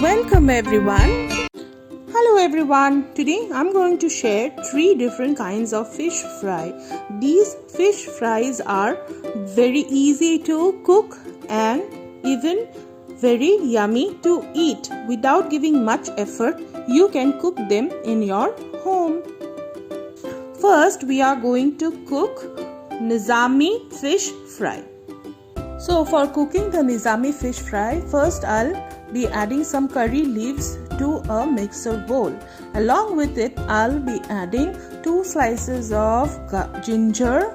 Welcome everyone. Hello everyone. Today I'm going to share 3 different kinds of fish fry. These fish fries are very easy to cook and even very yummy to eat. Without giving much effort, you can cook them in your home. First, we are going to cook Nizami Fish Fry. So for cooking the Nizami Fish Fry, first I'll be adding some curry leaves to a mixer bowl. Along with it, I'll be adding 2 slices of ginger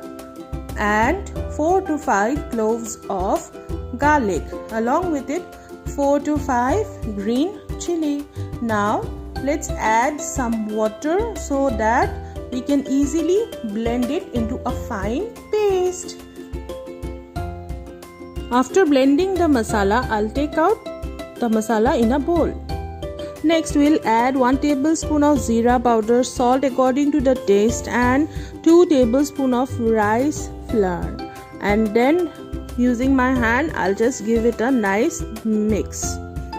and 4 to 5 cloves of garlic. Along with it, 4 to 5 green chilli. Now let's add some water so that we can easily blend it into a fine paste. After blending the masala, I'll take out the masala in a bowl. Next, we'll add 1 tablespoon of jeera powder, salt according to the taste, and 2 tablespoons of rice flour. And then, using my hand, I'll just give it a nice mix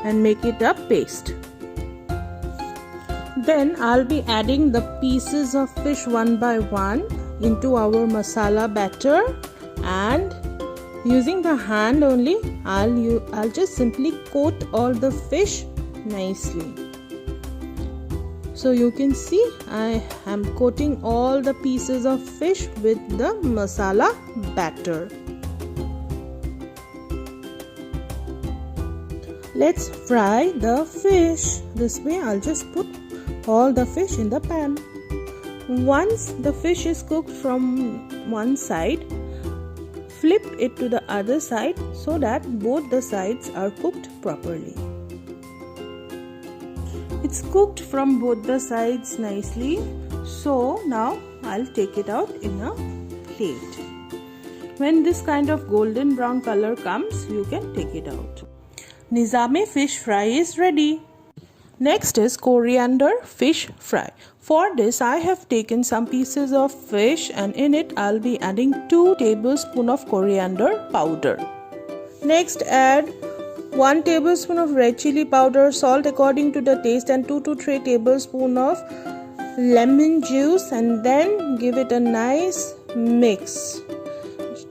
and make it a paste. Then, I'll be adding the pieces of fish one by one into our masala batter, and using the hand only, I'll just simply coat all the fish nicely. So you can see I am coating all the pieces of fish with the masala batter. Let's fry the fish. This way I'll just put all the fish in the pan. Once the fish is cooked from one side, flip it to the other side so that both the sides are cooked properly. It's cooked from both the sides nicely, so now I'll take it out in a plate. When this kind of golden brown color comes, you can take it out. Nizami fish fry is ready. Next is coriander fish fry. For this, I have taken some pieces of fish and in it I'll be adding 2 tablespoons of coriander powder. Next, add 1 tablespoon of red chilli powder, salt according to the taste, and 2 to 3 tablespoons of lemon juice, and then give it a nice mix.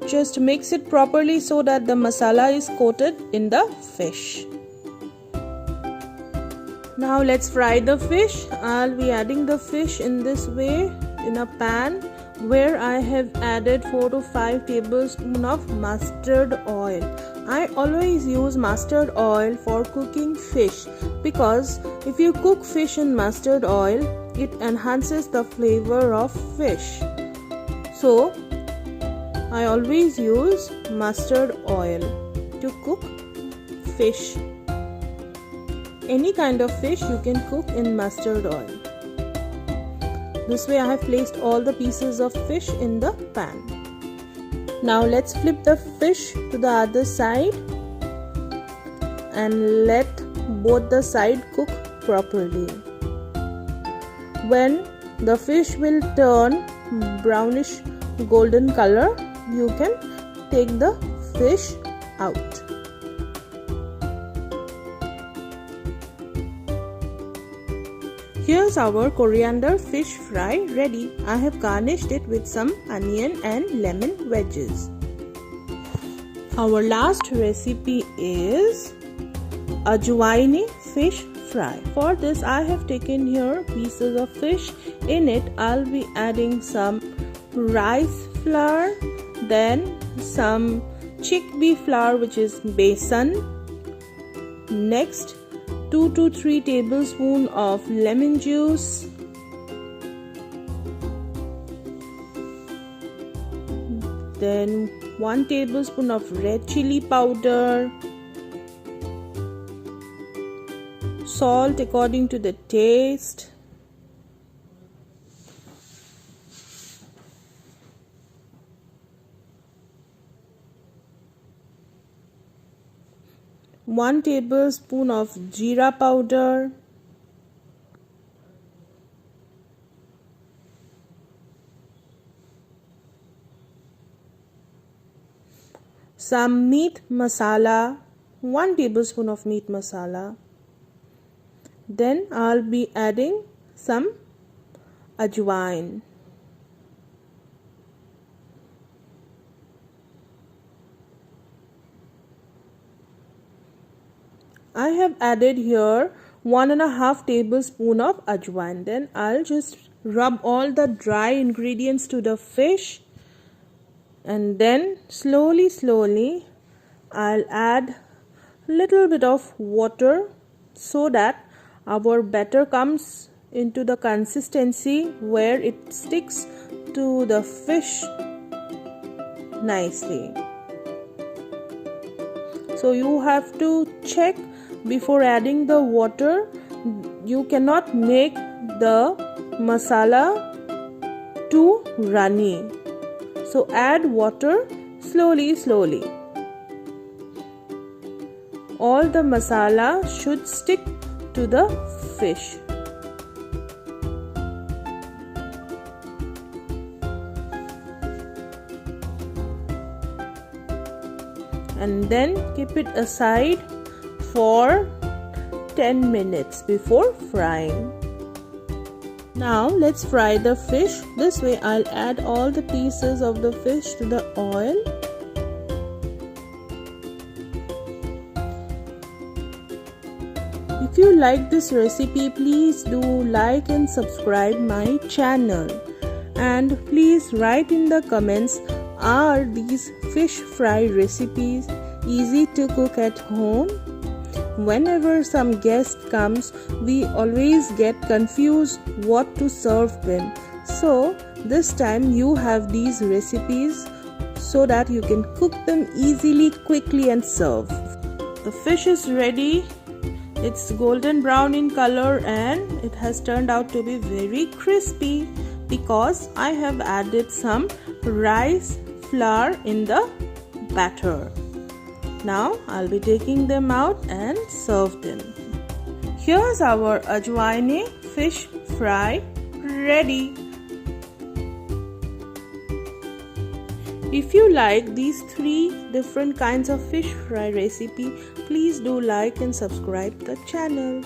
Just mix it properly so that the masala is coated in the fish. Now let's fry the fish. I'll be adding the fish in this way in a pan where I have added 4 to 5 tablespoons of mustard oil. I always use mustard oil for cooking fish because if you cook fish in mustard oil, it enhances the flavor of fish. So I always use mustard oil to cook fish. Any kind of fish you can cook in mustard oil. This way I have placed all the pieces of fish in the pan. Now let's flip the fish to the other side and let both the sides cook properly. When the fish will turn brownish golden color, you can take the fish out. Here's our coriander fish fry ready. I have garnished it with some onion and lemon wedges. Our last recipe is Ajwain Fish Fry. For this, I have taken here pieces of fish. In it, I'll be adding some rice flour, then some chickpea flour, which is besan. Next, 2 to 3 tablespoons of lemon juice, then 1 tablespoon of red chilli powder, salt according to the taste, one tablespoon of jeera powder, some meat masala, 1 tablespoon of meat masala, Then I'll be adding some ajwain. I have added here 1.5 tablespoon of ajwain. Then I'll just rub all the dry ingredients to the fish, and then slowly I'll add little bit of water so that our batter comes into the consistency where it sticks to the fish nicely. So you have to check before adding the water. You cannot make the masala too runny. So add water slowly. All the masala should stick to the fish. And then keep it aside for 10 minutes before frying. Now let's fry the fish. This way I'll add all the pieces of the fish to the oil. If you like this recipe, please do like and subscribe my channel. And please write in the comments, are these fish fry recipes easy to cook at home? Whenever some guest comes, we always get confused what to serve them. So this time you have these recipes so that you can cook them easily, quickly and serve. The fish is ready. It's golden brown in color and it has turned out to be very crispy because I have added some rice flour in the batter. Now I'll be taking them out and serve them. Here's our Ajwain fish fry ready. If you like these 3 different kinds of fish fry recipe, please do like and subscribe the channel.